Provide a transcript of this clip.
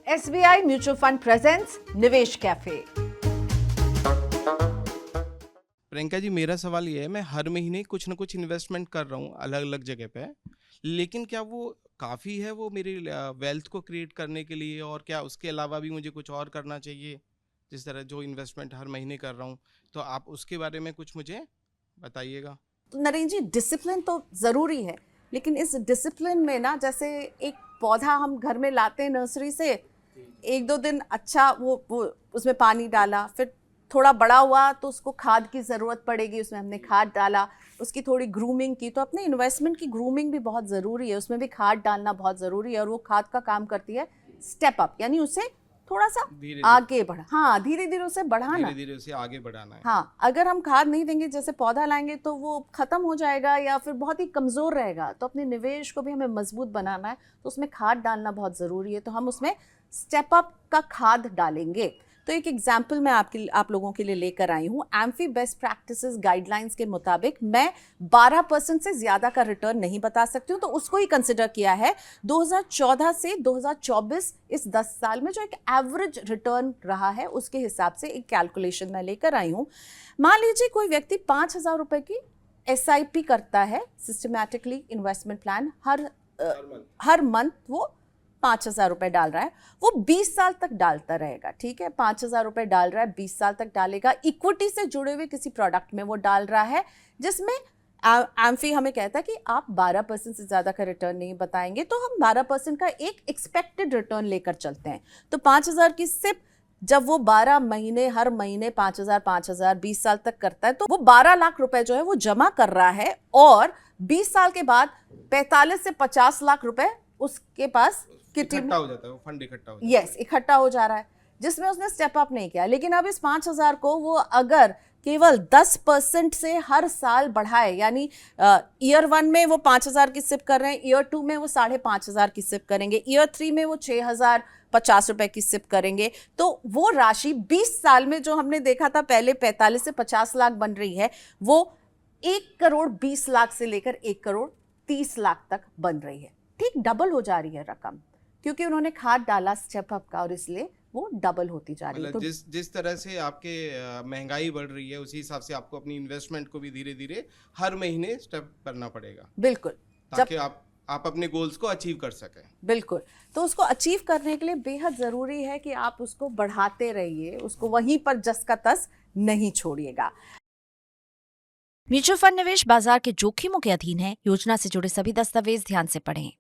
SBI mutual fund presents निवेश cafe. Priyanka ji, मेरा सवाल ये है, मैं हर महीने कुछ ना कुछ इन्वेस्टमेंट कर रहा हूँ अलग अलग जगह पे, लेकिन क्या वो काफ़ी है वो मेरी वेल्थ को क्रिएट करने के लिए, और क्या उसके अलावा भी मुझे कुछ और करना चाहिए? जिस तरह जो इन्वेस्टमेंट हर महीने कर रहा हूँ, तो आप उसके बारे में कुछ मुझे बताइएगा। तो नरेंद्र जी, डिसिप्लिन तो जरूरी है, लेकिन इस डिसिप्लिन में ना, जैसे एक पौधा हम घर में लाते हैं नर्सरी से, एक दो दिन अच्छा वो उसमें पानी डाला, फिर थोड़ा बड़ा हुआ तो उसको खाद की ज़रूरत पड़ेगी, उसमें हमने खाद डाला, उसकी थोड़ी ग्रूमिंग की। तो अपने इन्वेस्टमेंट की ग्रूमिंग भी बहुत ज़रूरी है, उसमें भी खाद डालना बहुत ज़रूरी है। और वो खाद का काम करती है स्टेप अप, यानी उसे थोड़ा सा धीरे आगे बढ़ा, हाँ, धीरे धीरे उसे बढ़ाना। धीरे धीरे उसे आगे बढ़ाना है। हाँ, अगर हम खाद नहीं देंगे, जैसे पौधा लाएंगे तो वो खत्म हो जाएगा या फिर बहुत ही कमज़ोर रहेगा। तो अपने निवेश को भी हमें मजबूत बनाना है, तो उसमें खाद डालना बहुत ज़रूरी है। तो हम उसमें स्टेप अप का खाद डालेंगे। तो एक एग्जाम्पल मैं आप लोगों के लिए लेकर आई हूँ। एम्फी बेस्ट प्रैक्टिसेस गाइडलाइंस के मुताबिक मैं 12% से ज़्यादा का रिटर्न नहीं बता सकती हूँ, तो उसको ही कंसिडर किया है। 2014 से 2024 इस 10 साल में जो एक एवरेज रिटर्न रहा है, उसके हिसाब से एक कैलकुलेशन मैं लेकर आई हूँ। मान लीजिए कोई व्यक्ति 5,000 रुपए की SIP करता है, सिस्टमैटिकली इन्वेस्टमेंट प्लान, हर मंथ वो 5,000 रुपए डाल रहा है। वो 20 साल तक डालता रहेगा, ठीक है। 5,000 रुपए डाल रहा है, 20 साल तक डालेगा। इक्विटी से जुड़े हुए किसी प्रोडक्ट में वो डाल रहा है, जिसमें एम्फी हमें कहता है कि आप 12% से ज़्यादा का रिटर्न नहीं बताएंगे, तो हम 12% का एक एक्सपेक्टेड रिटर्न लेकर चलते हैं। तो 5,000 की सिप जब वो 12 महीने, हर महीने 5,000 5,000 20 साल तक करता है, तो वो 12 लाख रुपए जो है वो जमा कर रहा है। और 20 साल के बाद 45 से 50 लाख रुपए उसके पास इकट्ठा हो जाता है, वो फंड इकट्ठा हो जाता है। यस, इकट्ठा हो जा रहा है, जिसमें उसने स्टेप अप नहीं किया। लेकिन अब इस 5,000 को वो अगर केवल 10% से हर साल बढ़ाए, यानी ईयर 1 में वो 5,000 की सिप कर रहे हैं, ईयर 2 में वो 5,500 की सिप करेंगे, ईयर 3 में वो 6,050 रुपए की सिप करेंगे, तो वो राशि 20 साल में, जो हमने देखा था पहले 45 से 50 लाख बन रही है, वो 1,20,00,000 से लेकर 1,30,00,000 तक बन रही है। ठीक डबल हो जा रही है रकम, क्योंकि उन्होंने खाद डाला स्टेप अप का, और इसलिए वो डबल होती जा रही है। मतलब तो जिस तरह से आपके महंगाई बढ़ रही है, उसी हिसाब से आपको अपनी इन्वेस्टमेंट को भी धीरे धीरे हर महीने स्टेप करना पड़ेगा, बिल्कुल, ताकि आप अपने गोल्स को अचीव कर सकें। बिल्कुल। तो उसको अचीव करने के लिए बेहद ज़रूरी है कि आप उसको बढ़ाते रहिए, उसको वहीं पर जस का तस नहीं छोड़िएगा। म्यूचुअल फंड निवेश बाजार के जोखिमों के अधीन है। योजना से जुड़े सभी दस्तावेज ध्यान से पढ़ें।